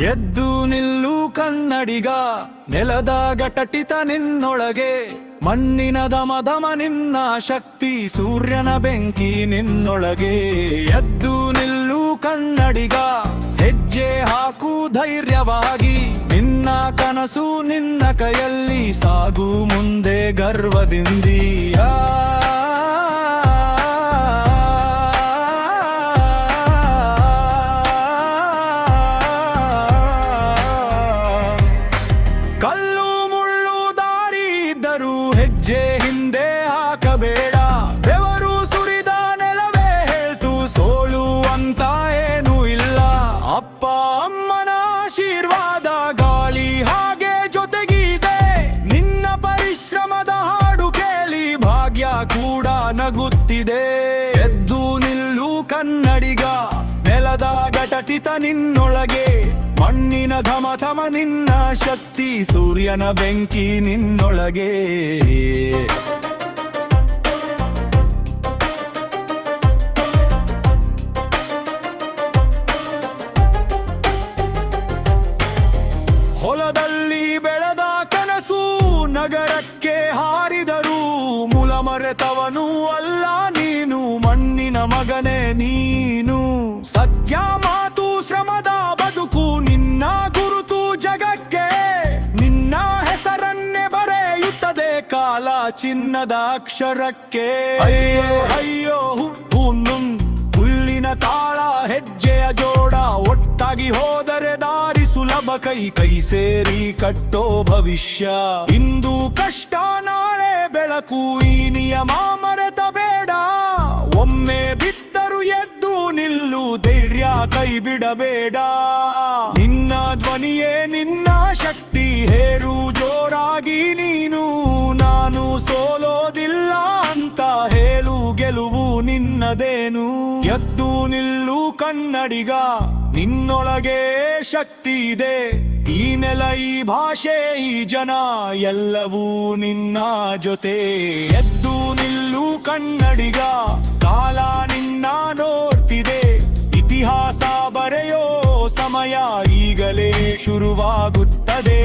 ಎದ್ದು ನಿಲ್ಲು ಕನ್ನಡಿಗ, ನೆಲದಾಗ ಟಟಿತ ನಿನ್ನೊಳಗೆ, ಮಣ್ಣಿನ ದಮ ದಮ ನಿನ್ನ ಶಕ್ತಿ, ಸೂರ್ಯನ ಬೆಂಕಿ ನಿನ್ನೊಳಗೆ. ಎದ್ದು ನಿಲ್ಲು ಕನ್ನಡಿಗ, ಹೆಜ್ಜೆ ಹಾಕು ಧೈರ್ಯವಾಗಿ, ನಿನ್ನ ಕನಸು ನಿನ್ನ ಕೈಯಲ್ಲಿ, ಸಾಗು ಮುಂದೆ ಗರ್ವದಿಂದೀಯ. ಕಲ್ಲು ಮುಳ್ಳು ದಾರಿ ಇದ್ದರೂ ಹೆಜ್ಜೆ ಹಿಂದೆ ಹಾಕಬೇಡ, ಬೆವರು ಸುರಿದ ನೆಲವೇ ಹೇಳ್ತು ಸೋಲು ಅಂತ ಏನೂ ಇಲ್ಲ. ಅಪ್ಪ ಅಮ್ಮನ ಆಶೀರ್ವಾದ ಗಾಳಿ ಹಾಗೆ ಜೊತೆಗಿದೆ, ನಿನ್ನ ಪರಿಶ್ರಮದ ಹಾಡು ಕೇಳಿ ಭಾಗ್ಯ ಕೂಡ ನಗುತ್ತಿದೆ. ಎದ್ದು ನಿಲ್ಲು ಕನ್ನಡಿಗ, ನೆಲದ ಘಟಟಿತ ನಿನ್ನೊಳಗೆ, ಮಣ್ಣಿನ ಧಮ ಧಮ ನಿನ್ನ ಶಕ್ತಿ, ಸೂರ್ಯನ ಬೆಂಕಿ ನಿನ್ನೊಳಗೆ. ಹೊಲದಲ್ಲಿ ಬೆಳೆದ ಕನಸು ನಗರಕ್ಕೆ ಹಾರಿದರು, ಮೂಲ ಮರೆತವನು ಅಲ್ಲ ನೀನು, ಮಣ್ಣಿನ ಮಗನೇ ನೀನು. ಸತ್ಯ ಮಾತು ಶ್ರಮದ ಬದುಕು ನಿನ್ನ ಗುರುತು ಜಗಕ್ಕೆ, ನಿನ್ನ ಹೆಸರನ್ನೇ ಬರೆಯುತ್ತದೆ ಕಾಲ ಚಿನ್ನದ ಅಕ್ಷರಕ್ಕೆ. ಅಯ್ಯೋ ಅಯ್ಯೋ ಹುಣ್ಣುಂ ಹುಲ್ಲಿನ ತಾಳ ಹೆಜ್ಜೆಯ ಜೋಡ, ಒಟ್ಟಾಗಿ ಹೋದರೆ ದಾರಿ ಸುಲಭ, ಕೈ ಕೈ ಸೇರಿ ಕಟ್ಟೋ ಭವಿಷ್ಯ. ಇಂದು ಕಷ್ಟ ನಾಳೆ ಬೆಳಕು, ಈ ನಿಯಮ ಮರೆತ ಬೇಡ, ಒಮ್ಮೆ ಬಿದ್ದರು ಎದ್ದು ನಿಲ್ಲು, ಧೈರ್ಯ ಕೈ ಬಿಡಬೇಡ. ನಿನ್ನ ಧ್ವನಿಯೇ ನಿನ್ನ ಶಕ್ತಿ, ಹೇರು ಜೋರಾಗಿ ನೀನು, ನಾನು ಸೋಲೋದಿಲ್ಲ ಅಂತ ಹೇಳು, ಗೆಲುವು ನಿನ್ನದೇನು. ಎದ್ದು ನಿಲ್ಲು ಕನ್ನಡಿಗ, ನಿನ್ನೊಳಗೆ ಶಕ್ತಿ ಇದೆ, ಈ ನೆಲ ಈ ಭಾಷೆ ಈ ಜನ ಎಲ್ಲವೂ ನಿನ್ನ ಜೊತೆ. ಎದ್ದು ನಿಲ್ಲು ಕನ್ನಡಿಗ, ಕಾಲ ನಿನ್ನ ನೋಡ್ತಿದೆ, ಇತಿಹಾಸ ಬರೆಯೋ ಸಮಯ ಈಗಲೇ ಶುರುವಾಗುತ್ತದೆ.